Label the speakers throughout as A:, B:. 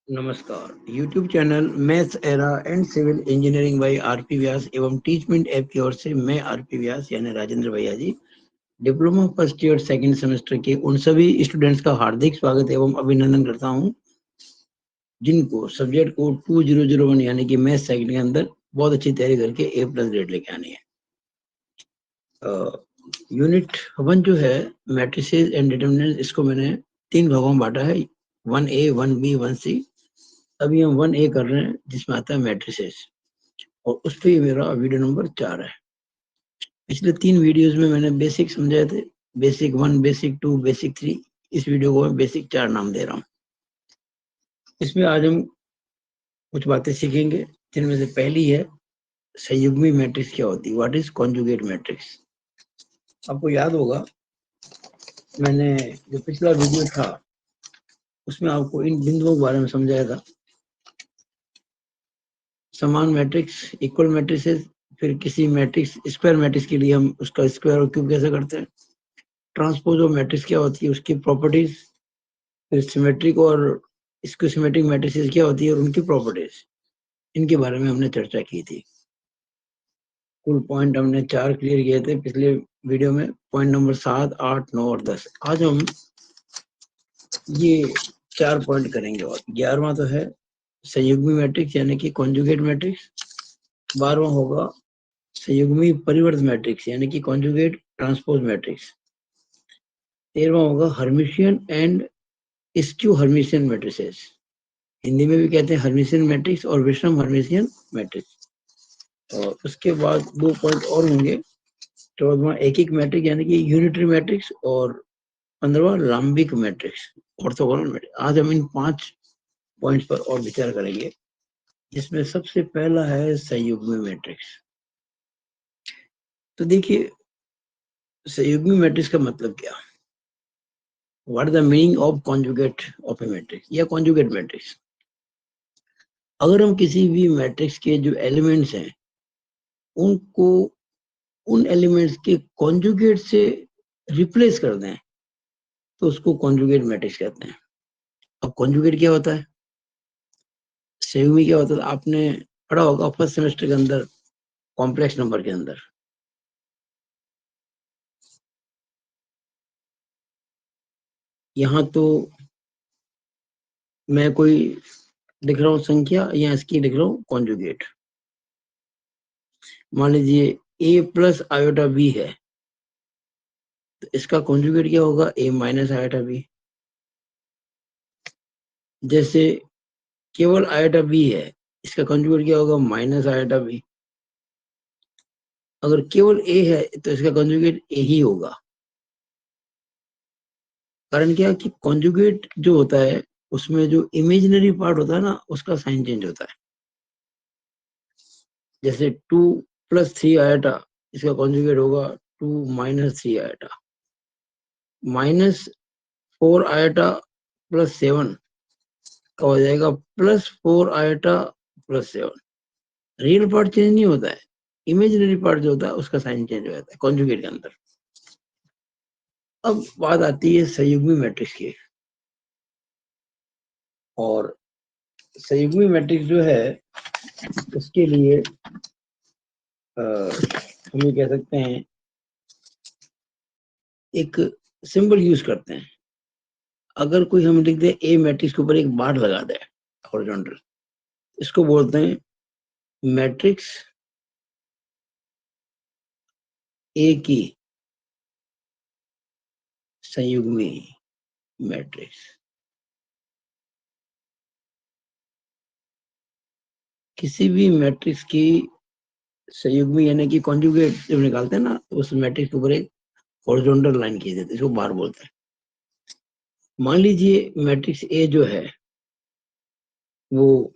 A: नमस्कार। YouTube channel Maths Era and civil engineering by RP Vyas एवं Teachment app की ओर से मैं आरपी व्यास यानी राजेंद्र भैया G diploma first year second semester के उन सभी स्टूडेंट्स का हार्दिक स्वागत एवं अभिनंदन करता हूं जिनको सब्जेक्ट कोड 2001 यानी कि मैथ्स सेकंड के अंदर बहुत अच्छी तैयारी करके A+ ग्रेड लेके आनी है। यूनिट 1 जो है मैट्रिसेस एंड डिटरमिनेंट्स, इसको मैंने 3 भागों में बांटा है, 1A 1B 1C। अभी हम 1A कर रहे हैं जिसमें आता है मैट्रिसेस और उस पर मेरा वीडियो नंबर 4 है। पिछले 3 वीडियोस में मैंने बेसिक समझाए थे, बेसिक 1, बेसिक 2, बेसिक 3। इस वीडियो को मैं बेसिक 4 नाम दे रहा हूँ। इसमें आज हम कुछ बातें सीखेंगे जिनमें से पहली है संयुग्मी मैट्रिक्स क्या होती है, व्हाट इज कॉन्जुगेट मैट्रिक्स। आपको याद होगा मैंने जो पिछला वीडियो था उसमें आपको इन बिंदुओं के बारे में समझाया था। समान मैट्रिक्स, इक्वल मैट्रिसेस, फिर किसी मैट्रिक्स स्क्वायर मैट्रिक्स के लिए हम उसका स्क्वायर और क्यूब कैसे करते हैं, ट्रांसपोज ऑफ मैट्रिक्स क्या होती है, उसकी प्रॉपर्टीज, फिर सिमेट्रिक और स्क्यूसिमेट्रिक मैट्रिसेस क्या होती है और उनकी प्रॉपर्टीज, इनके बारे में हमने चर्चा की थी। कुल पॉइंट हमने 4 क्लियर किए थे पिछले वीडियो में, पॉइंट नंबर 7, 8, 9 और 10। आज हम ये 4 पॉइंट करेंगे और 11वां तो है संयुग्मी मैट्रिक्स यानी कि कॉन्जुगेट मैट्रिक्स, 12वां होगा संयुग्मी परिवर्त मैट्रिक्स यानी कि कॉन्जुगेट ट्रांसपोज मैट्रिक्स, 13वां होगा Hermitian and skew Hermitian matrices, Hindi में भी कहते हैं हर्मिशियन मैट्रिक्स और विषम हर्मिशियन मैट्रिक्स। और उसके बाद 2 पॉइंट और होंगे, 14वां एकिक मैट्रिक्स यानी कि यूनिटरी मैट्रिक्स और 15वां लाम्बिक मैट्रिक्स, ऑर्थोगोनल मैट्रिक्स। आज हम इन 5 पॉइंट्स पर और विचार करेंगे, जिसमें सबसे पहला है संयुग्मी मैट्रिक्स। तो देखिए संयुग्मी मैट्रिक्स का मतलब क्या, what is the meaning of conjugate of A matrix या कॉन्जुगेट मैट्रिक्स। अगर हम किसी भी मैट्रिक्स के जो एलिमेंट्स हैं उनको उन एलिमेंट्स के कॉन्जुगेट से रिप्लेस कर दें तो उसको कॉन्जुगेट मैट्रिक्स कहते हैं। अब कॉन्जुगेट क्या होता है, संयुग्मी क्या होता है, आपने पढ़ा होगा फर्स्ट सेमेस्टर के अंदर कॉम्प्लेक्स नंबर के अंदर। यहाँ तो मैं कोई लिख रहा हूँ संख्या या इसकी लिख रहा हूँ कॉन्जुगेट। मान लीजिए A+ आयोटा B है तो इसका कॉन्जुगेट क्या होगा, A- आयोटा B। जैसे केवल आयोटा B है, इसका कॉन्जुगेट क्या होगा, माइनस आयोटा B। अगर केवल A है तो इसका कॉन्जुगेट A ही होगा। कारण क्या कि कॉन्जुगेट जो होता है उसमें जो इमेजिनरी पार्ट होता है ना उसका साइन चेंज होता है। जैसे 2+3 आयोटा, इसका कॉन्जुगेट होगा 2-3 आयोटा। -4 आयोटा +7 का हो जाएगा +4 आयोटा +7। रियल पार्ट चेंज नहीं होता है, इमेजिनरी पार्ट जो होता है उसका साइन चेंज हो जाता है कॉन्जुगेट के अंदर। अब बात आती है संयुग्मी मैट्रिक्स की, और संयुग्मी मैट्रिक्स जो है उसके लिए हम ये कह सकते हैं एक सिंबल यूज करते हैं। अगर कोई हम लिख दे ए मैट्रिक्स के ऊपर एक बार लगा दे हॉरिजॉन्टल, इसको बोलते हैं मैट्रिक्स ए की संयुग्मी मैट्रिक्स। किसी भी मैट्रिक्स की संयुग्मी यानी कि कॉन्जुगेट जब निकालते हैं ना तो उस मैट्रिक्स के ऊपर एक हॉरिजॉन्टल लाइन खींच देते हैं, इसको बार बोलते हैं। मान लीजिए मैट्रिक्स ए जो है वो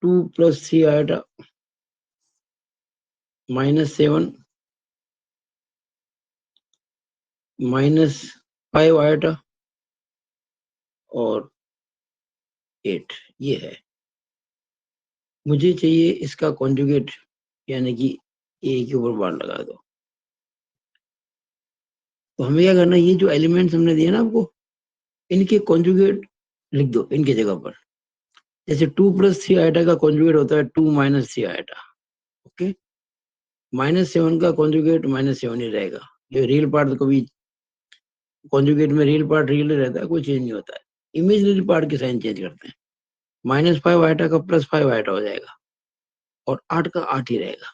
A: 2+3 आयोटा -7 -5 आयोटा और 8 ये है। मुझे चाहिए इसका कॉन्जुगेट यानी कि ए के ऊपर बार लगा दो। तो हमें क्या करना है, ये जो एलिमेंट्स हमने दिए ना आपको, इनके कॉन्जुगेट लिख दो इनके जगह पर। जैसे 2 + 3 आइटा का कॉन्जुगेट होता है 2 - 3 आइटा, ओके। -7 का कॉन्जुगेट -7 ही रहेगा। ये रियल पार्ट तो कभी कॉन्जुगेट में रियल पार्ट रियल रहता है, कोई चेंज नहीं होता है। इमेजिनरी पार्ट के साइन चेंज करते हैं। -5 आइटा का +5 आइटा हो जाएगा और 8 का 8 ही रहेगा।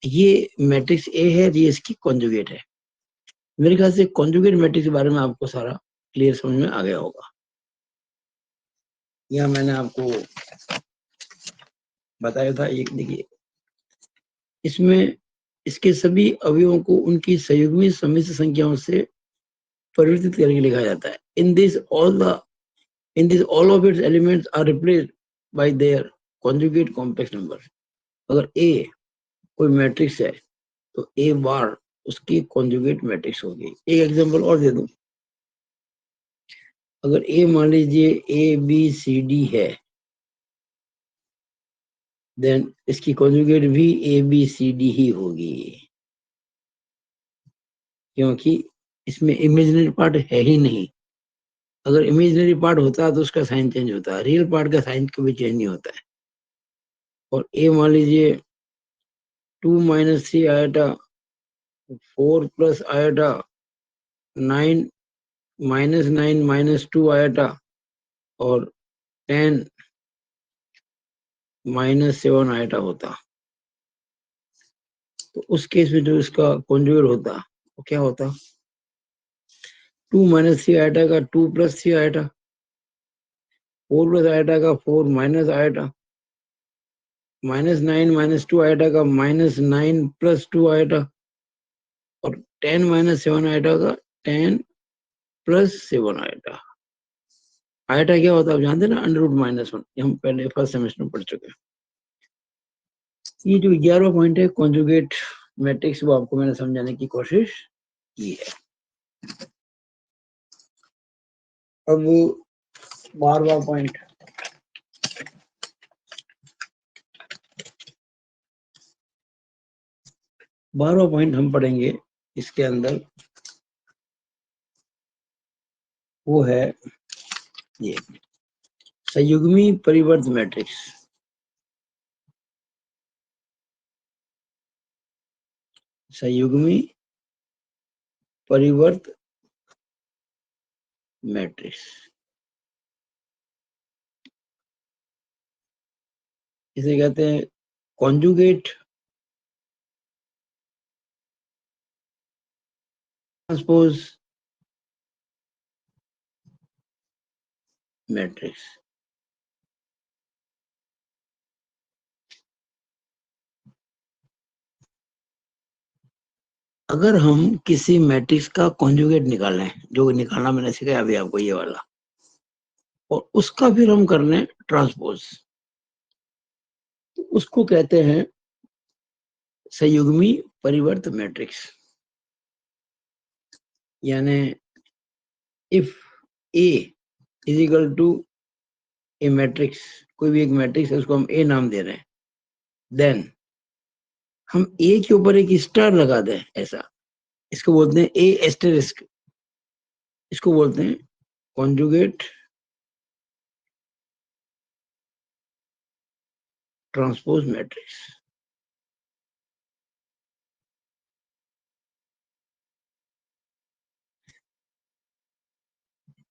A: ये मैट्रिक्स ए है, ये इसकी कॉन्जुगेट है। मेरे ख्याल से कॉन्जुगेट मैट्रिक्स के बारे में आपको सारा क्लियर समझ में आ गया होगा। यह मैंने आपको बताया था। एक देखिए, इसमें इसके सभी अवयवों को उनकी संयुग्मी सम्मिश्र संख्याओं से परिवर्तित करके लिखा जाता है। In this all of its elements are replaced by their conjugate complex number। अगर A कोई मैट्रिक्स है तो A बार उसकी कॉन्जुगेट मैट्रिक्स होगी। एक एग्जांपल और दे दूं, अगर A मान लीजिए ABCD है, देन इसकी कॉन्जुगेट भी ABCD ही होगी, क्योंकि इसमें इमेजिनरी पार्ट है ही नहीं। अगर इमेजिनरी पार्ट होता है तो उसका साइन चेंज होता है, रियल पार्ट का साइन कभी चेंज नहीं होता है। और A मान लीजिए 2 - 3 आइटा, 4 + आइटा, 9 -9 - 2 आइटा और 10 -7 आइटा होता, तो उस केस में जो इसका कॉन्जुगेट होता वो क्या होता? 2 - 3 आइटा का 2 + 3 आइटा, 4 + आइटा का 4 - आइटा, -9 - 2 आइटा का -9 + 2 आइटा और 10 - 7 आइटा का 10 + 7 आइटा। आइटा क्या होता है आप जानते हैं ना, √-1। हम पहले फर्स्ट सेमेस्टर में पढ़ चुके हैं। ये जो 11वां पॉइंट है कॉन्जुगेट मैट्रिक्स, वो आपको मैंने समझाने की कोशिश की है। अब 12वां पॉइंट, हम पढ़ेंगे इसके अंदर, वो है ये संयुग्मी परिवर्त मैट्रिक्स। संयुग्मी परिवर्त मैट्रिक्स, इसे कहते हैं कॉन्जुगेट ट्रांसपोज मैट्रिक्स। अगर हम किसी मैट्रिक्स का कॉन्जुगेट निकालें, जो निकालना मैंने सिखाया अभी आपको ये वाला, और उसका फिर हम कर लें ट्रांसपोज, तो उसको कहते हैं संयुग्मी परिवर्त मैट्रिक्स। यानी if A is equal to A matrix, कोई भी एक मैट्रिक्स है उसको हम ए नाम दे रहे हैं, देन हम ए के ऊपर एक स्टार लगा दें, ऐसा, इसको बोलते हैं ए एस्टेरिस्क। इसको बोलते हैं कॉन्जुगेट ट्रांसपोज मैट्रिक्स।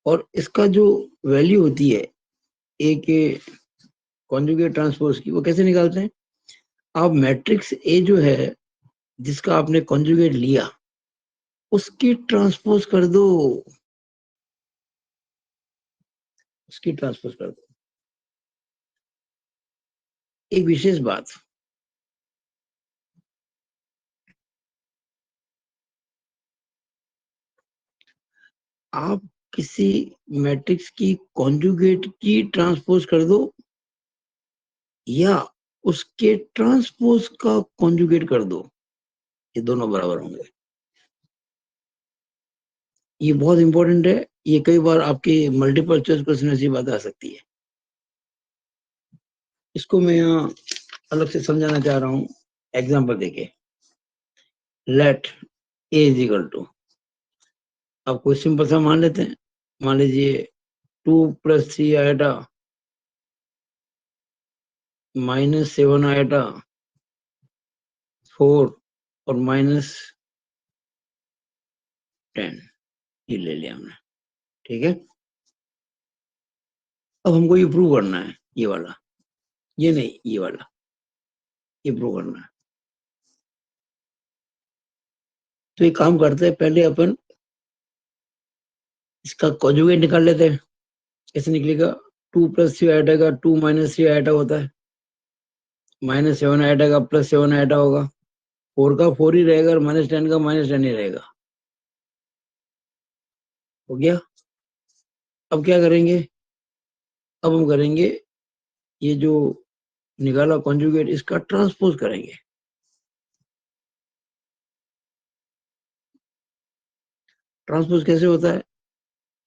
A: और इसका जो वैल्यू होती है ए के कॉन्जुगेट ट्रांसपोज की, वो कैसे निकालते हैं? आप मैट्रिक्स ए जो है जिसका आपने कॉन्जुगेट लिया, उसकी ट्रांसपोज कर दो, उसकी ट्रांसपोज कर दो। एक विशेष बात, आप किसी मैट्रिक्स की कॉन्जुगेट की ट्रांसपोज कर दो या उसके ट्रांसपोज का कॉन्जुगेट कर दो, ये दोनों बराबर होंगे। ये बहुत इंपॉर्टेंट है। ये कई बार आपके मल्टीपल चॉइस क्वेश्चन में ऐसी बात आ सकती है। इसको मैं यहाँ अलग से समझाना चाह रहा हूँ एग्जाम्पल देके। Let A is equal to, अब कोई सिंपल सा मान लेते हैं, मान लीजिए 2 + 3 आइटा -7 आएगा 4 और -10 ये ले लिया हमने। ठीक है, अब हमको ये प्रूव करना है, ये वाला, ये नहीं, ये वाला, ये प्रूव करना है। तो एक काम करते हैं, पहले अपन इसका कॉन्जुगेट निकाल लेते हैं। कैसे निकलेगा? 2 + 3 आइटा का 2 - 3 आइटा होता है, -7 आइटा का +7 आइटा होगा, 4 का 4 ही रहेगा और -10 का -10 ही रहेगा। हो गया। अब क्या करेंगे? अब हम करेंगे ये जो निकाला कॉन्जुगेट, इसका ट्रांसपोज करेंगे। ट्रांसपोज कैसे होता है?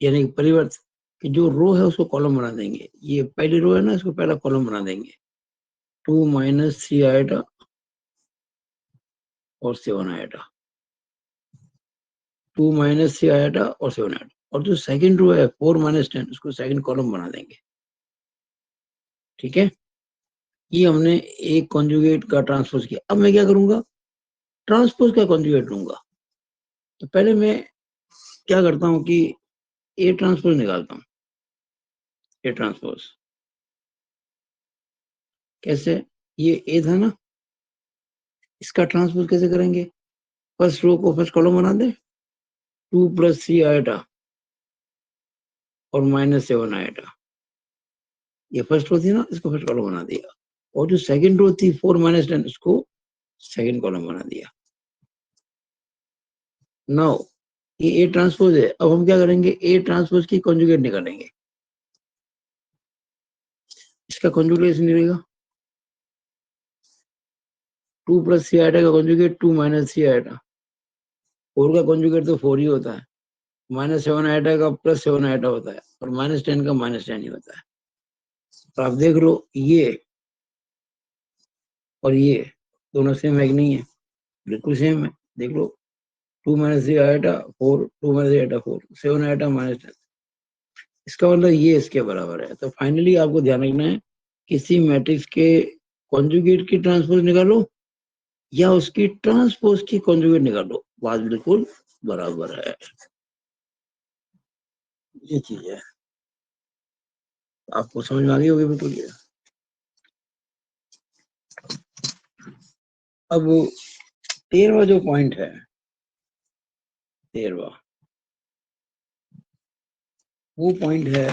A: यानी परिवर्तन कि जो रो है उसको कॉलम बना देंगे। ये पहली रो है ना, इसको पहला कॉलम बना देंगे। 2 - 3 आइटा और 7 आइटा, 2 - 3 आइटा और 7 आइटा। और जो सेकंड रो है 4 - 10, उसको सेकंड कॉलम बना देंगे। ठीक है, ये हमने एक कॉन्जुगेट का ट्रांसपोज किया। अब मैं क्या करूंगा? ट्रांसपोज का कॉन्जुगेट लूंगा। तो पहले मैं क्या करता हूं कि ए ट्रांसपोज निकालता हूं। ए ट्रांसपोज कैसे? ये ए था ना, इसका ट्रांसपोज कैसे करेंगे? फर्स्ट रो को फर्स्ट कॉलम बना दे, 2 + 3 आइटा और -7 आइटा। ये फर्स्ट रो थी ना, इसको फर्स्ट कॉलम बना दिया। और जो सेकंड रो थी 4 - 10, इसको सेकंड कॉलम बना दिया। नाउ ये ए ट्रांसपोज है। अब हम क्या करेंगे? ए ट्रांसपोज की कॉन्जुगेट निकालेंगे। इसका कॉन्जुगेट ऐसे निकलेगा, 2 + 3 आइटा का कॉन्जुगेट 2 - 3 आइटा। 4 का कॉन्जुगेट तो 4 ही होता है, -7 आइटा का +7 आइटा होता है, और -10 का -10 ही होता है। तो आप देख लो, ये और ये दोनों सेम है कि नहीं है? बिल्कुल सेम है। देख लो, 2 - 3 आइटा 4, 2 - 3 आइटा 4, 7 आइटा -10। इसका मतलब ये इसके बराबर है। तो फाइनली आपको ध्यान रखना है, किसी मैट्रिक्स के कॉन्जुगेट की ट्रांसपोज निकालो या उसकी ट्रांसपोज की कॉन्जुगेट निकालो, बात बिल्कुल बराबर है। ये चीज है, आपको समझ में आ गई होगी बिल्कुल ये। अब 13वां जो पॉइंट है, 13वां वो पॉइंट है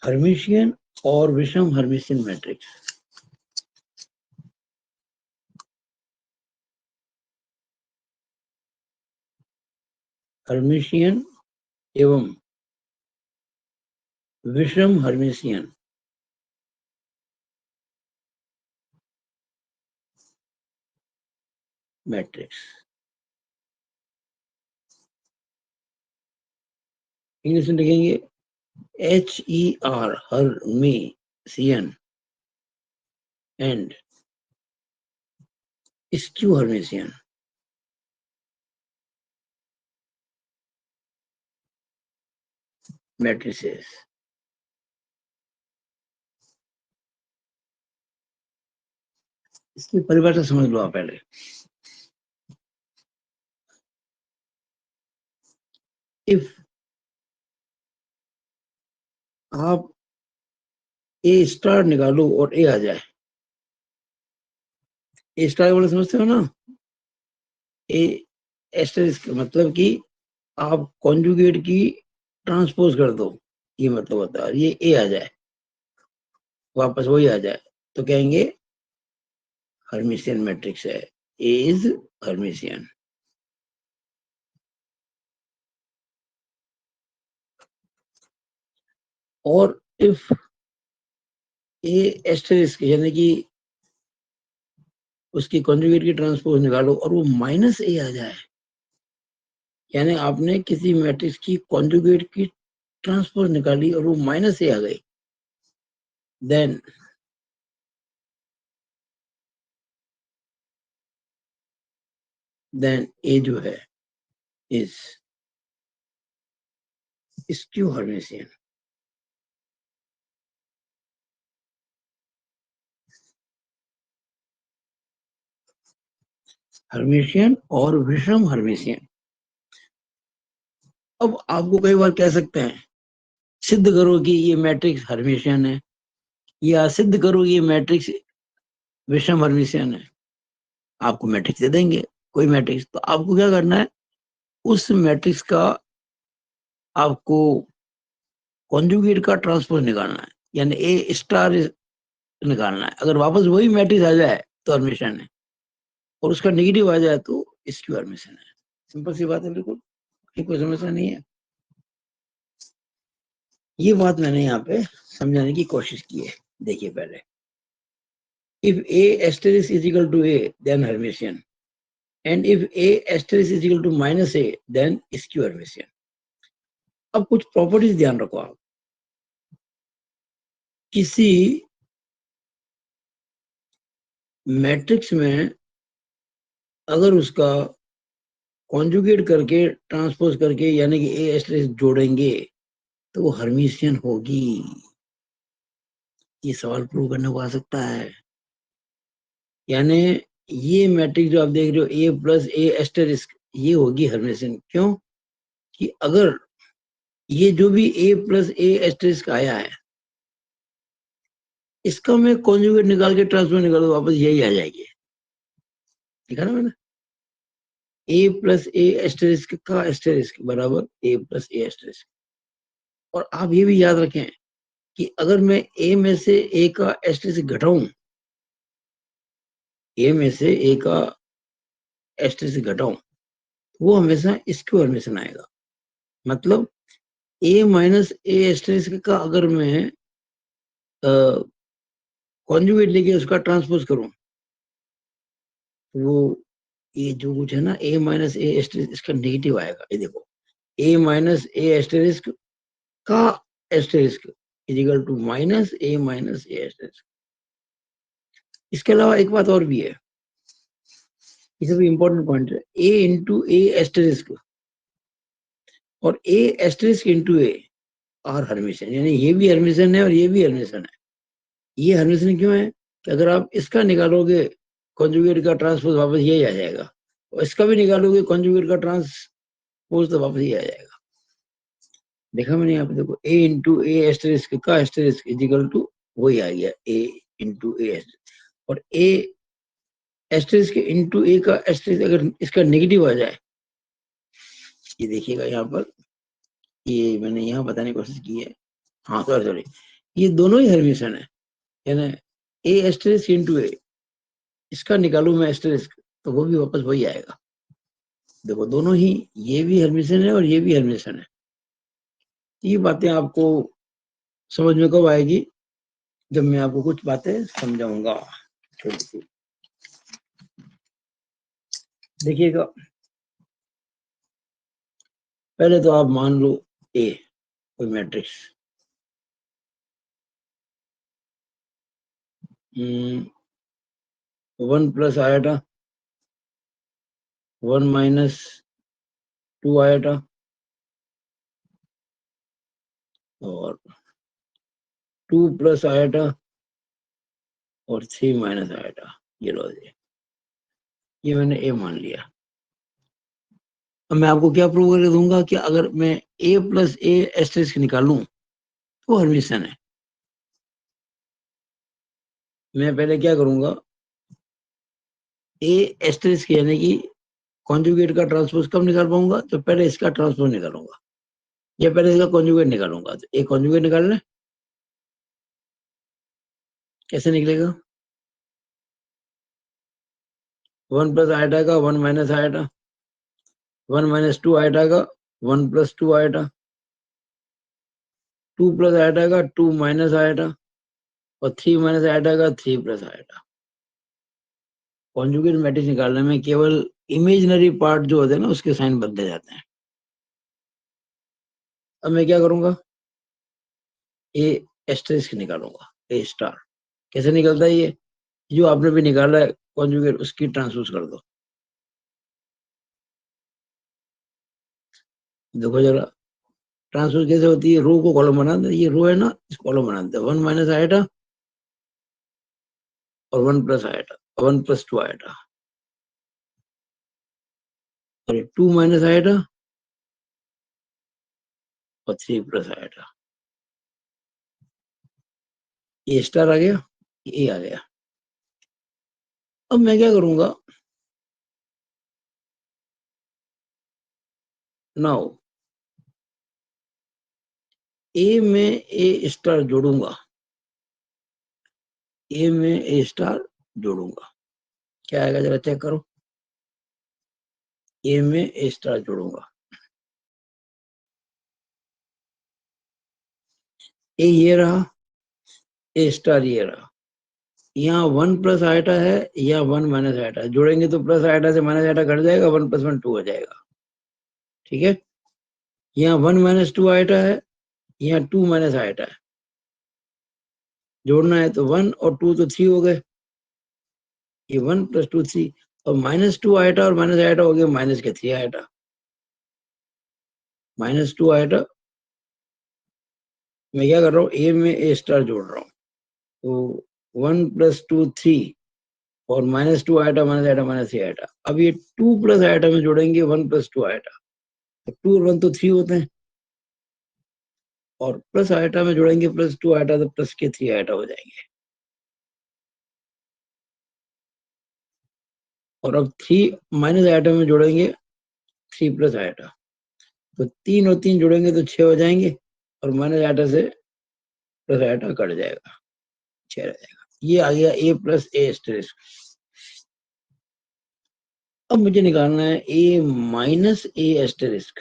A: हर्मिशियन और विषम हर्मिशियन मैट्रिक्स। हर्मिशियन एवं विषम हर्मिशियन मैट्रिक्स। इंग्लिश में लिखेंगे HER Hermitian and skew Hermitian matrices. इसकी परिभाषा समझ लो आप पहले। इफ आप ए स्टार निकालो और ए आ जाए, ए स्टार वाले समझते हो ना? ए एस्टेरिस्क मतलब कि आप कॉन्जुगेट की ट्रांसपोज कर दो, ये मतलब होता है। ये ए आ जाए, वापस वही आ जाए, तो कहेंगे हर्मिशियन मैट्रिक्स है। ए इज हर्मिशियन। और इफ ए एस्टेरिस्क यानी कि उसकी कॉन्जुगेट की ट्रांसपोज निकालो और वो -a आ जाए, यानी आपने किसी मैट्रिक्स की कॉन्जुगेट की ट्रांसपोज निकाली और वो -a आ गई, देन ए जो है इज स्क्यू हर्मिशियन। हर्मिशियन और विषम हर्मिशियन। अब आपको कई बार कह सकते हैं सिद्ध करो कि ये मैट्रिक्स हर्मिशियन है, या सिद्ध करो ये मैट्रिक्स विषम हर्मिशियन है। आपको मैट्रिक्स दे देंगे, कोई मैट्रिक्स, तो आपको क्या करना है, उस मैट्रिक्स का आपको कॉन्जुगेट का ट्रांसपोज निकालना है, यानी ए स्टार निकालना है। अगर वापस वही मैट्रिक्स आ जाए तो हर्मिशियन है, और उसका नेगेटिव आ जाए तो इसकी हर्मिशियन है। सिंपल सी बात है, बिल्कुल कोई समस्या नहीं है। ये बात मैंने यहाँ पे समझाने की कोशिश की है। देखिए पहले, if a asterisk is equal to a then Hermitian, and if a asterisk is equal to minus a then skew Hermitian। अब कुछ प्रॉपर्टीज ध्यान रखो आप। किसी मैट्रिक्स में अगर उसका कॉन्जुगेट करके ट्रांसपोज करके यानी कि ए एस्टेरिस्क जोड़ेंगे तो वो हर्मिशियन होगी। ये सवाल प्रूव करने को आ सकता है। यानी ये मैट्रिक्स जो आप देख रहे हो ए प्लस ए एस्टेरिस्क, ये होगी हर्मिशियन। क्यों? कि अगर ये जो भी ए प्लस ए एस्टेरिस्क आया है, इसका मैं कॉन्जुगेट निकाल के ट्रांसपोज निकाल दो, वापस यही आ जाएगी। देखा ना मैंने, ए प्लस ए एस्टेरिस्क का एस्टेरिस्क बराबर ए प्लस ए एस्टेरिस्क। और आप ये भी याद रखें कि अगर मैं ए में से ए का एस्टेरिस्क घटाऊं, ए में से ए का एस्टेरिस्क घटाऊं, वो हमेशा स्क्यू हर्मिशियन आएगा। मतलब ए माइनस ए एस्टेरिस्क का अगर मैं कॉन्जुगेट लेके उसका ट्रांसपोज करूं, तो वो ये जो कुछ है ना ए माइनस ए एस्टेरिस्क, इसका नेगेटिव आएगा। ये देखो, ए माइनस ए एस्टेरिस्क का asterisk is equal to minus A asterisk. इसके अलावा एक बात और भी है, इसे भी इंपॉर्टेंट पॉइंट है, ए इंटू ए एस्टेरिस्क और A asterisk into A are Hermitian. यानी ये भी हर्मिशियन है और ये भी हर्मिशियन है। ये हर्मिशियन क्यों है? कि अगर आप इसका निकालोगे कॉन्जुगेट का ट्रांसपोज, वापस यही आ जाएगा, और इसका भी निकालोगे कॉन्जुगेट का ट्रांसपोज, तो वापस यही आ जाएगा। देखा मैंने यहाँ पे, देखो ए इंटू ए एस्टेरिस्क का एस्टेरिस्क इज इक्वल टू वही आ गया ए इंटू ए, और ए एस्टेरिस्क इंटू ए का एस्टेरिस्क अगर इसका नेगेटिव आ जाए, ये देखिएगा यहाँ पर, ये मैंने यहाँ बताने की कोशिश की है। हाँ सॉरी, ये दोनों ही हर्मिशियन है। यानी ए एस्टेरिस्क इंटू ए, इसका निकालू मैं एस्टेरिस्क, तो वो भी वापस वही आएगा। देखो दोनों ही, ये भी हर्मिशियन है और ये भी हर्मिशियन है। ये बातें आपको समझ में कब आएगी? जब मैं आपको कुछ बातें समझाऊंगा छोटी सी। देखिएगा, पहले तो आप मान लो ए कोई matrix, 1 plus iota 1 minus 2 iota और 2 प्लस आयोटा और 3 माइनस आयोटा। ये लो जी, ये मैंने ए मान लिया। अब मैं आपको क्या प्रूव करके दूंगा कि अगर मैं ए प्लस ए एस्टेरिस्क निकालूं तो हर्मिशियन है। मैं पहले क्या करूंगा, ए एस्टेरिस्क यानी कि कॉन्जुगेट का ट्रांसपोज कब निकाल पाऊंगा? तो पहले इसका ट्रांसपोज निकालूंगा, या पहले इसका कॉन्जुगेट निकालूंगा। तो ए कॉन्जुगेट निकालना, कैसे निकलेगा? 1 प्लस आयोटा का 1 माइनस आयोटा, 1 माइनस 2 आयोटा का 1 प्लस 2 आयोटा, 2 प्लस आयोटा का 2 माइनस आयोटा और 3 माइनस आयोटा का 3 प्लस आयोटा। कॉन्जुगेट मैट्रिक्स निकालने में केवल इमेजिनरी पार्ट जो होते हैं ना, उसके साइन बदले जाते हैं। अब मैं क्या करूंगा, ए एस्टेरिस्क निकालूंगा, ए स्टार। कैसे निकलता है ये? जो आपने भी निकाला है कॉन्जुगेट, उसकी ट्रांसपोज कर दो। देखो जरा ट्रांसपोज कैसे होती है, रो को कॉलम बना दे, ये रो है ना, इस कॉलम बना दे। 1 माइनस आयोटा और 1 plus iota, 1 plus 2 iota. 2 minus आएगा और 3 प्लस आएगा। ये स्टार आ गया, ये आ गया। अब मैं क्या करूंगा, नाउ ए में ए स्टार जोड़ूंगा, ए में ए स्टार जोड़ूंगा, क्या आएगा जरा चेक करो। ए में ए स्टार जोड़ूंगा, ए ये रहा, ए स्टार ये रहा। यहाँ 1 प्लस आइटा है, यहाँ 1 माइनस आइटा है, जोड़ेंगे तो प्लस आइटा से माइनस आइटा घट जाएगा, 1 प्लस 1 2 हो जाएगा। ठीक है, यहाँ 1 माइनस 2 आइटा है, यहाँ 2 माइनस आइटा है, जोड़ना है तो 1 और 2 तो 3 हो गए, ये 1 प्लस 2 3, और माइनस 2 आइटा और माइनस आइटा हो गया माइनस के 3 आइटा, माइनस 2 आइटा। मैं क्या कर रहा हूँ, ए में ए स्टार जोड़ रहा हूँ, तो 1 प्लस 2 3 और minus 2 iota minus iota minus 3 iota. अब ये 2 प्लस आइटा में जोड़ेंगे 1 प्लस 2 आइटा, तो 2 और 1 तो 3 होते हैं, और प्लस आइटा में जोड़ेंगे प्लस 2 आइटा तो प्लस के 3 आइटा हो जाएंगे। और अब 3 माइनस आइटा में जोड़ेंगे 3 प्लस आइटा, तो 3 और 3 जोड़ेंगे तो 6 हो जाएंगे, और माइनस आइटा से प्लस आइटा कट जाएगा, 6 रह जाएगा। ये आ गया ए प्लस ए एस्टेरिस्क। अब मुझे निकालना है ए माइनस ए एस्टेरिस्क।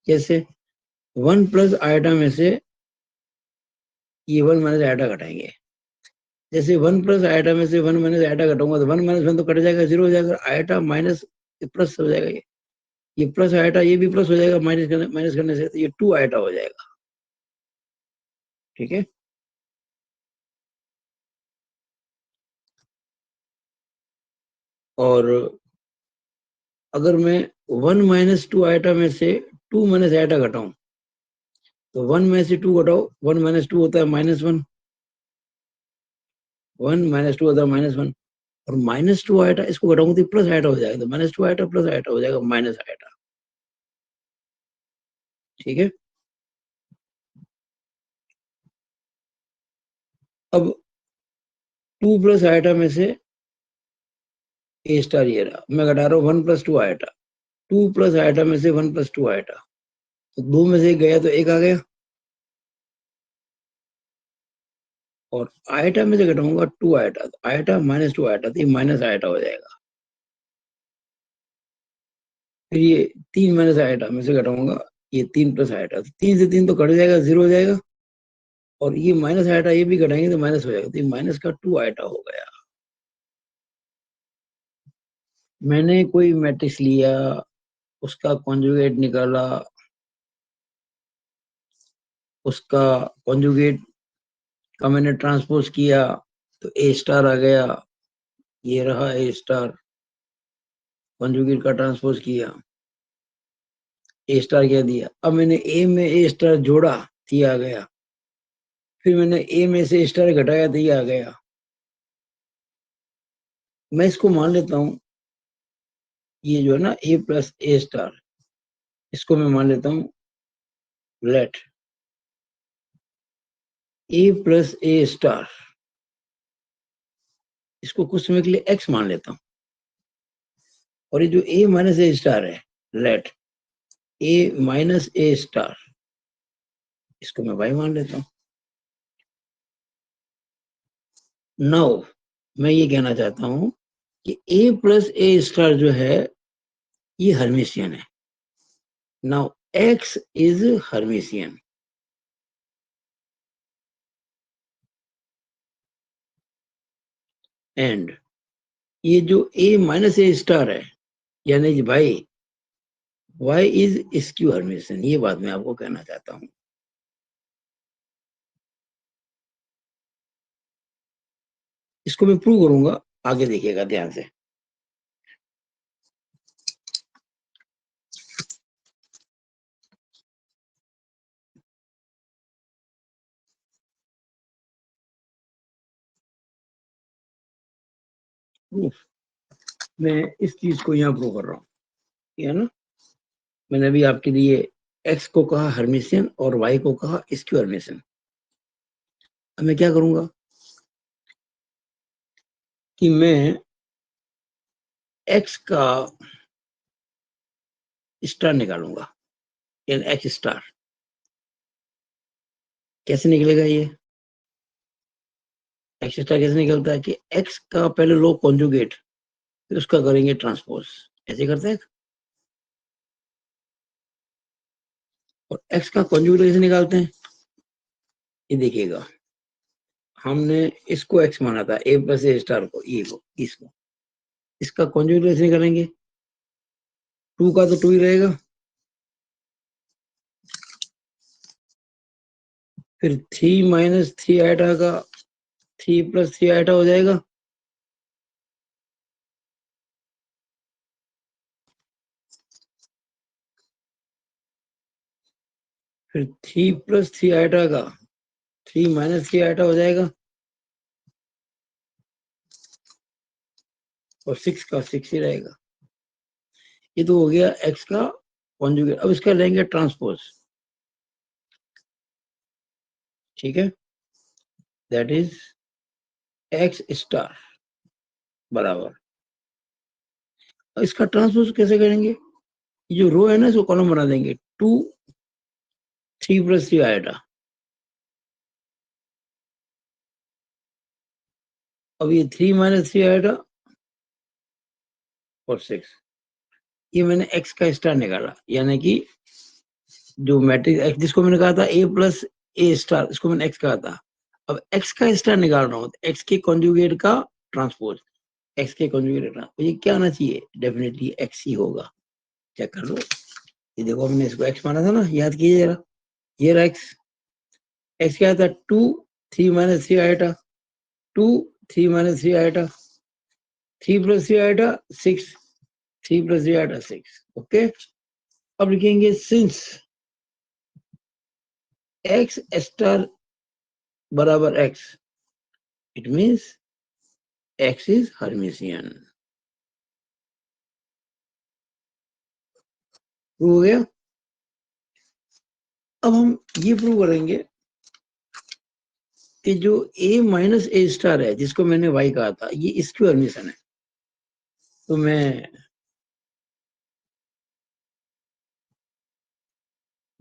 A: जैसे 1 प्लस आइटा में से ये 1 माइनस आइटा घटाएंगे, जैसे 1 प्लस आइटा में से 1 माइनस आइटा घटाऊंगा तो 1 माइनस 1 तो कट जाएगा, 0 हो जाएगा, आइटा माइनस प्लस हो जाएगा, ये प्लस आइटा ये भी प्लस हो जाएगा, माइनस करने से तो ये 2 आइटा हो जाएगा। ठीक है, और अगर मैं 1 माइनस 2 आइटा में से 2 माइनस आइटा घटाऊं, तो 1 में से 2 घटाओ, 1 माइनस 2 होता है -1, 1 माइनस 2 होता है -1, और -2 आइटा इसको घटाऊंगा तो प्लस आइटा हो जाएगा, तो -2 आइटा प्लस आइटा हो जाएगा माइनस आइटा। ठीक है, अब 2 प्लस आइटा में से ए स्टार ये रहा, मैं घटा रहा हूँ 1 प्लस 2 आइटा, 2 प्लस आइटा में से 1 प्लस 2 आइटा, तो 2 में से एक गया तो एक आ गया, और आइटा में से घटाऊंगा 2 आइटा, तो आइटा माइनस 2 आइटा, तो ये माइनस आइटा हो जाएगा। फिर ये 3 माइनस आइटा में से घटाऊंगा ये 3 प्लस आइटा, तो 3 से 3 तो कट जाएगा, 0 हो जाएगा, और ये माइनस आइटा ये भी घटाएंगे तो माइनस हो जाएगा, तो ये माइनस का 2 आइटा हो गया। मैंने कोई मैट्रिक्स लिया, उसका कॉन्जुगेट निकाला, उसका कॉन्जुगेट का मैंने ट्रांसपोज किया, तो ए स्टार आ गया, ये रहा ए स्टार, कॉन्जुगेट का ट्रांसपोज किया, ए स्टार क्या दिया। अब मैंने ए में ए स्टार जोड़ा, ये आ गया, फिर मैंने ए में से स्टार घटाया तो ये आ गया। मैं इसको मान लेता हूँ, ये जो है ना ए प्लस ए स्टार, इसको मैं मान लेता हूँ लेट ए प्लस ए स्टार, इसको कुछ समय के लिए एक्स मान लेता हूँ, और ये जो ए माइनस ए स्टार है, लेट ए माइनस ए स्टार, इसको मैं वाई मान लेता हूँ। नाउ मैं ये कहना चाहता हूँ कि ए प्लस ए स्टार जो है ये हर्मिशियन है। Now x is Hermitian, and ये जो ए माइनस ए स्टार है, यानी कि भाई वाई इज स्क्यू हर्मिशियन, ये बात मैं आपको कहना चाहता हूँ। इसको मैं प्रूव करूंगा, आगे देखिएगा ध्यान से। प्रूफ, मैं इस चीज को यहाँ प्रूव कर रहा हूँ, है ना। मैंने अभी आपके लिए x को कहा हर्मिशियन और y को कहा स्क्यू हर्मिशियन। अब मैं क्या करूंगा कि मैं x का स्टार निकालूंगा, यानी x स्टार। कैसे निकलेगा ये x स्टार? कैसे निकलता है कि x का पहले लो कॉन्जुगेट, फिर उसका करेंगे ट्रांसपोज, ऐसे करते हैं। और x का कॉन्जुगेट कैसे निकालते हैं, ये देखिएगा। हमने इसको x माना था, a प्लस ए स्टार को, ये को, इसको, इसका कॉन्जुगेट कैसे निकालेंगे? 2 का तो 2 ही रहेगा, फिर 3 माइनस 3 आइटा का 3 प्लस 3 आइटा हो जाएगा, फिर 3 प्लस 3 आइटा का 3 माइनस 3 आइटा हो जाएगा, और 6 का 6 ही रहेगा। ये तो हो गया x का कॉन्जुगेट। अब इसका लेंगे ट्रांसपोज, ठीक है, दैट इज x स्टार बराबर। इसका ट्रांसपोज कैसे करेंगे? ये जो रो है ना, इसको कॉलम बना देंगे, 2 3 प्लस 3 आएगा। अब ये 3 माइनस 3 आएगा और 6। ये मैंने x का स्टार निकाला, यानी कि जो मैट्रिक्स x जिसको मैंने कहा था a प्लस ए स्टार, इसको मैंने x कहा था। अब x का स्टार निकाल रहा हूँ, x के कॉन्जुगेट का ट्रांसपोज, x के कॉन्जुगेट का, ये क्या आना चाहिए? डेफिनेटली x ही होगा। चेक कर लो, ये देखो हमने इसको x माना था ना, याद कीजिए जरा। ये रहा x क्या था? 2 3 minus 3 आएटा, 2 3 minus 3 आएटा, 3 plus 3 आएटा 6, 3 plus 3 आएटा 6। Okay, अब लिखेंगे सिंस x स्टार बराबर x, it means x is Hermitian. Prove हो गया। अब हम ये प्रूव करेंगे कि जो a माइनस ए स्टार है, जिसको मैंने y कहा था, ये स्क्यू हर्मिशियन है। तो मैं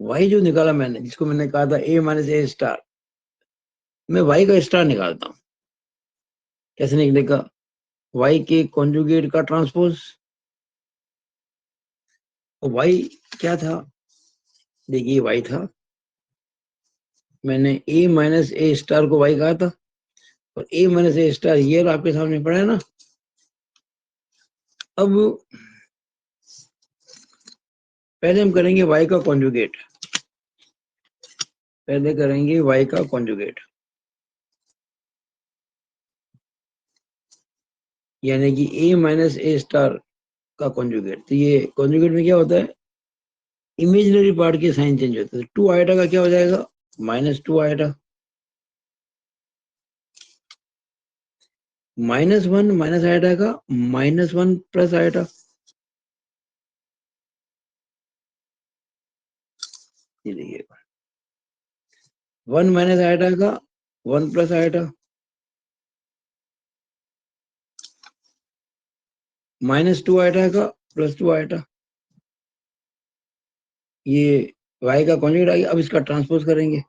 A: y जो निकाला मैंने, जिसको मैंने कहा था a माइनस ए स्टार, मैं y का स्टार निकालता हूं। कैसे निकलेगा? y के कॉन्जुगेट का ट्रांसपोज। और y क्या था? देखिए y था, मैंने a माइनस ए स्टार को y कहा था, और a माइनस ए स्टार ये आपके सामने पड़ा है ना। अब पहले हम करेंगे y का कॉन्जुगेट, पहले करेंगे y का कॉन्जुगेट, यानी कि a माइनस ए स्टार का कॉन्जुगेट। तो ये कॉन्जुगेट में क्या होता है? इमेजिनरी पार्ट के साइन चेंज होते हैं। 2 आइटा का क्या हो जाएगा? -2 आइटा, -1 माइनस आइटा का -1 प्लस आइटा। ये देखिए, 1 माइनस आइटा का 1 प्लस आइटा, -2 आइटा का +2 आइटा। ये y का कॉन्जुगेट आ गया। अब इसका ट्रांसपोज करेंगे,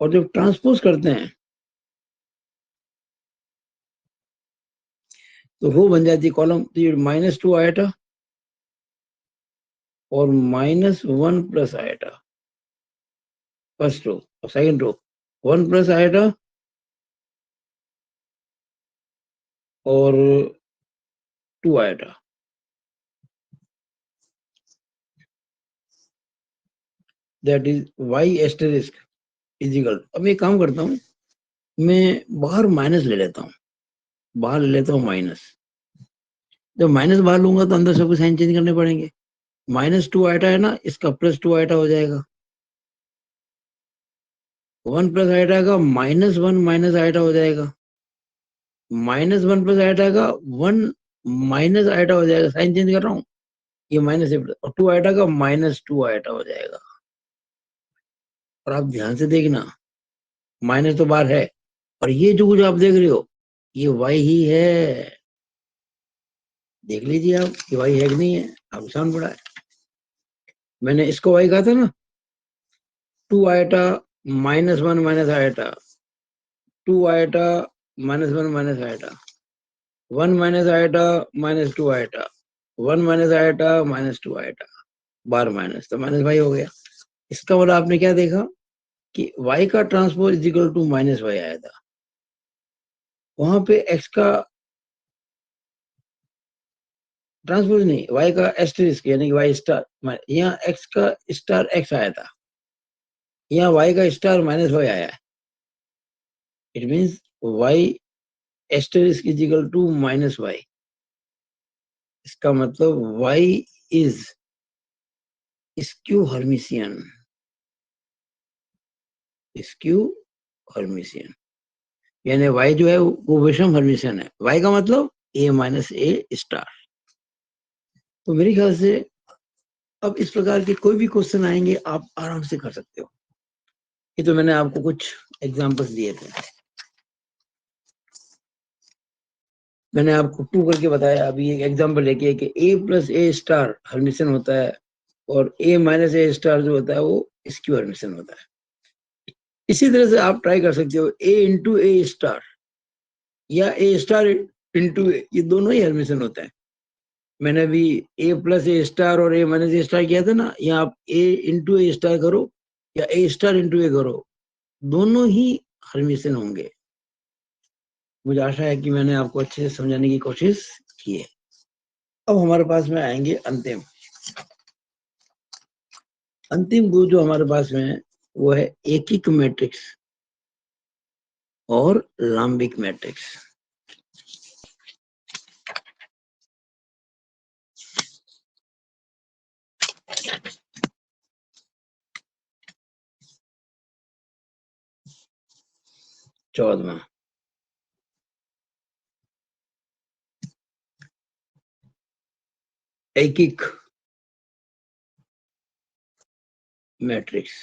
A: और जब ट्रांसपोज करते हैं तो रो बन जाती है कॉलम। तो ये -2 आइटा और -1 प्लस आइटा, फर्स्ट रो। और सेकंड रो 1 प्लस आइटा और 2 iota. That is y asterisk is equal. अब एक काम करता हूँ, मैं बाहर माइनस ले लेता हूँ, बाहर ले लेता हूँ माइनस। जब माइनस बाहर लूंगा तो अंदर सबको साइन चेंज करने पड़ेंगे। -2 आइटा है ना, इसका +2 आइटा हो जाएगा। 1 प्लस आइटा का -1 माइनस आइटा हो जाएगा, -1 प्लस आइटा का 1 माइनस आइटा हो जाएगा, साइन चेंज कर रहा हूँ, ये माइनस है, और 2 आइटा का -2 आइटा हो जाएगा। और आप ध्यान से देखना, माइनस तो बाहर है, और ये जो कुछ आप देख रहे हो ये वाई ही है। देख लीजिए आप कि वाई है कि नहीं है, आपको सामने पड़ा है। मैंने इसको वाई कहा था ना, 2 iota -1 minus iota, 2 iota -1 minus iota, 1 minus iota -2 iota, 1 minus iota -2 iota, bar minus तो माइनस वाई हो गया। इसका मतलब आपने क्या देखा कि y का transpose is equal to -y आया था, वहां पे x का ट्रांसपोज नहीं, y का एस्टेरिस्क यानी कि y स्टार, यहाँ x का स्टार x आया था, यहाँ y का स्टार -y आया है। It means y asterisk is equal to -y। इसका मतलब y is skew Hermitian, skew Hermitian, यानी y जो है वो विषम हर्मिशियन है। y का मतलब a माइनस ए स्टार। तो मेरे ख्याल से अब इस प्रकार के कोई भी क्वेश्चन आएंगे आप आराम से कर सकते हो। ये तो मैंने आपको कुछ एग्जांपल्स दिए थे, मैंने आपको 2 करके बताया। अभी एक एग्जांपल लेके कि a plus A star Hermitian होता है, और a माइनस ए स्टार जो होता है वो स्क्यू हर्मिशन होता है। इसी तरह से आप ट्राई कर सकते हो a इंटू ए स्टार या a स्टार इंटू ए, ये दोनों ही हर्मिशन होता है। मैंने अभी a प्लस ए स्टार और a माइनस ए स्टार किया था ना, यहाँ आप a इंटू ए स्टार करो या a स्टार इंटू ए करो, दोनों ही हर्मिशन होंगे। मुझे आशा है कि मैंने आपको अच्छे से समझाने की कोशिश की है। अब हमारे पास में आएंगे अंतिम अंतिम दो जो हमारे पास में है, वो है एकिक मैट्रिक्स और लाम्बिक मैट्रिक्स। चौदवा, एकिक मैट्रिक्स,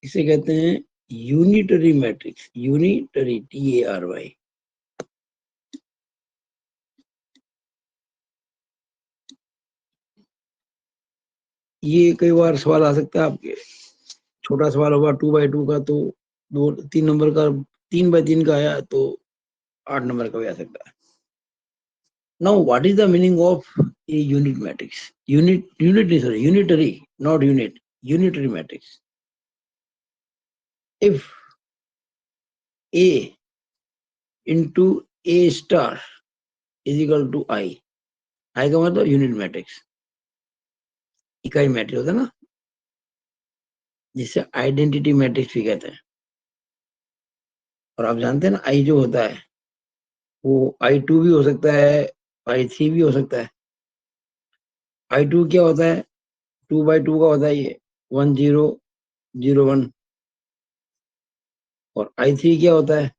A: इसे कहते हैं यूनिटरी मैट्रिक्स, यूनिटरी TARY। ये कई बार सवाल आ सकता है आपके, छोटा सवाल होगा 2x2 का तो 2 3 नंबर का, 3x3 का आया तो 8 नंबर का भी आ सकता है। Now what is the meaning of a unit matrix? Unit sorry, unitary, not unit, unitary matrix. If A into A star is equal to I का मतलब यूनिट मैट्रिक्स, इकाई मैट्रिक्स होता है ना, जिसे आइडेंटिटी मैट्रिक्स भी कहते हैं। और आप जानते हैं ना, आई जो होता है वो I2 भी हो सकता है, I3 भी हो सकता है। I2 क्या होता है? 2x2 का होता है ये, 1001। और I3 क्या होता है?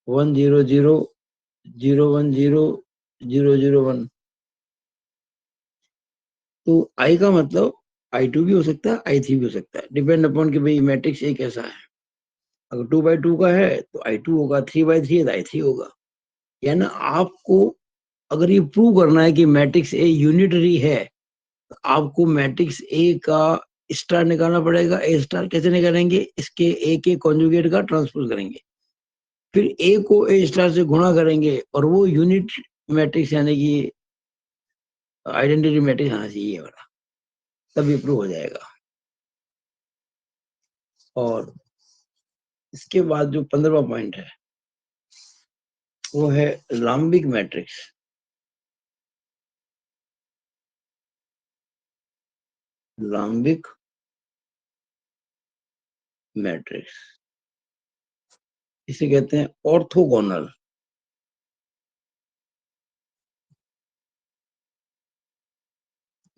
A: 100010001। तो I का मतलब I2 भी हो सकता है, I3 भी हो सकता है, डिपेंड अपॉन कि भाई मैट्रिक्स ए कैसा है। अगर 2x2 का है तो I2 होगा, 3x3 है तो I3 होगा। यानी आपको अगर ये प्रूव करना है कि मैट्रिक्स ए यूनिटरी है, तो आपको मैट्रिक्स ए का स्टार निकालना पड़ेगा। ए स्टार कैसे निकालेंगे? इसके ए के कॉन्जुगेट का ट्रांसपोज करेंगे, फिर ए को ए स्टार से गुणा करेंगे, और वो यूनिट मैट्रिक्स यानी कि आइडेंटिटी मैट्रिक्स आना चाहिए वाला, तब ये प्रूव हो जाएगा। और इसके बाद जो 15वां पॉइंट है वो है लाम्बिक मैट्रिक्स। लाम्बिक मैट्रिक्स इसे कहते हैं ऑर्थोगोनल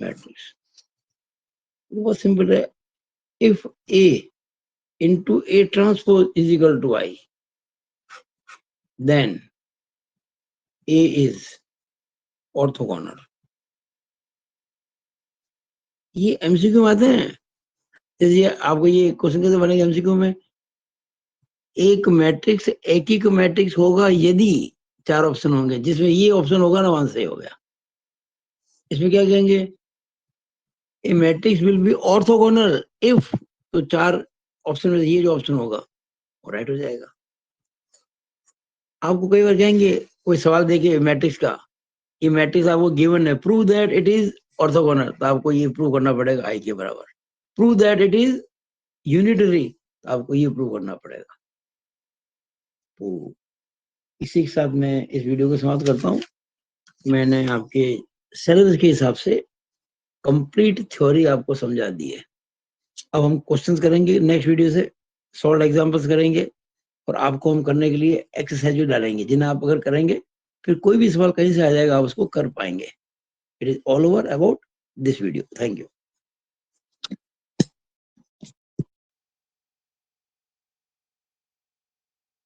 A: मैट्रिक्स। बहुत सिंपल है, if A into A transpose is equal to I, then A is orthogonal. ये एमसीक्यू में आते हैं। जैसे आपको ये क्वेश्चन कैसे बनेगा एमसीक्यू में, एक मैट्रिक्स मैट्रिक्स होगा यदि 4 ऑप्शन होंगे, जिसमें ये ऑप्शन होगा ना, वहां से हो गया। इसमें क्या कहेंगे, A matrix will be orthogonal if, तो 4 ऑप्शन में ये जो ऑप्शन होगा वो राइट हो जाएगा। आपको कई बार कहेंगे कोई सवाल देके मैट्रिक्स का, ये मैट्रिक्स आपको गिवन है, prove that it is orthogonal, तो आपको ये प्रूव करना पड़ेगा आई के बराबर। Prove that it is unitary, तो आपको ये प्रूव करना पड़ेगा। तो इसी के साथ मैं इस वीडियो को समाप्त करता हूँ। मैंने आपके सिलेबस के हिसाब से कंप्लीट थ्योरी आपको समझा दी है। अब हम क्वेश्चंस करेंगे नेक्स्ट वीडियो से, सॉल्व एग्जांपल्स करेंगे, और आपको हम करने के लिए एक्सरसाइज भी डालेंगे, जिन्हें आप अगर करेंगे फिर कोई भी सवाल कहीं से आ जाएगा, आप उसको कर पाएंगे। It is all over about this video. Thank you.